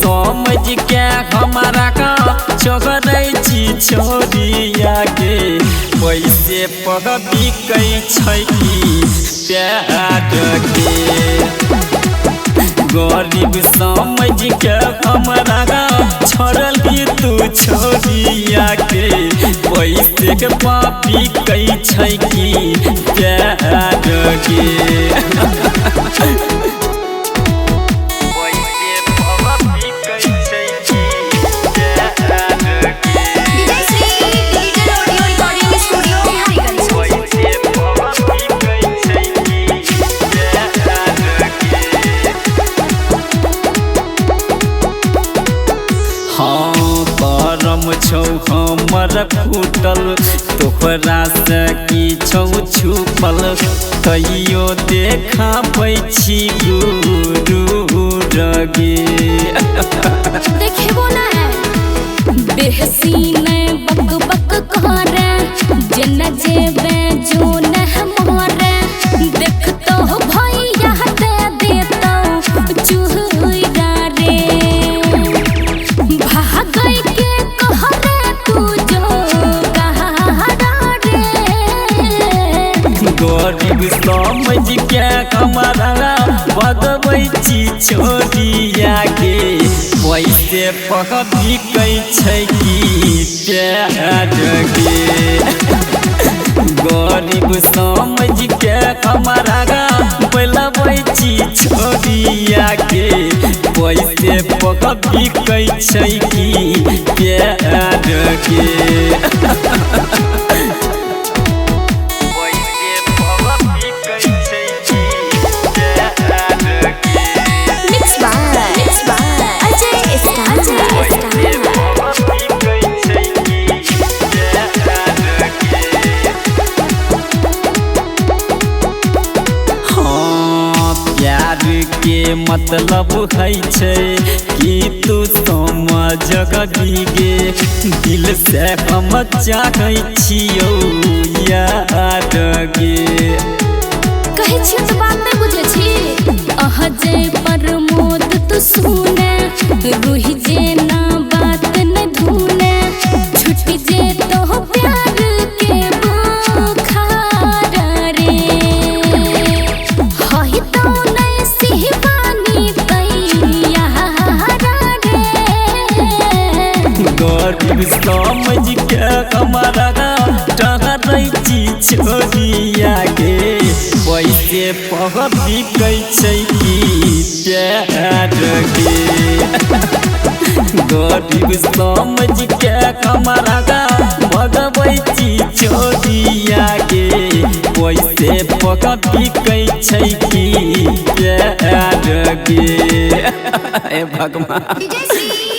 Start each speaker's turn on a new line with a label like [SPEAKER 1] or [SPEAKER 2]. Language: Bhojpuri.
[SPEAKER 1] समझ के हमारा का चोगरै छी छोरिया के पैसे पग बिकै छै प्यार के गरीब समझ के हमारा छोड़ल तू छोरिया के पैसे के पापी कई छै की प्यार के छौ हमर फूटल तोहरा से की छौ छुपल कहियो देखाबै छी गुरु रगे
[SPEAKER 2] देखेबो ना बेहसी ने बक बक करे जेना जेबे जो न हमरे देख तो भैया दे देतो चुहरा रे भागै के
[SPEAKER 1] गरीब समझ के हमारा बदबै छी छोरिया के पैसे पग बिकै छै की प्यार के गरीब समझ के हमारा बोलबै छी छोरिया के पैसे पग बिकै छै की प्यार के के मतलब है छै कि तू समझ गे दिल से हम चाहै छियौ यार गे
[SPEAKER 2] कहै छी तो बात नहीं बुझे छी अहजय प्रमोद तू सुने रूहि जे ना बात न धुने छुट जे तो प्यार के बुखार रे हई तो
[SPEAKER 1] गरीब समझ के हमारा टहरै छी छोरिया के पैसे पग बिकै छै की प्यार के गरीब समझ के हमारा भगबै छी छोरिया के पैसे पग बिकै छै की प्यार के भगवान।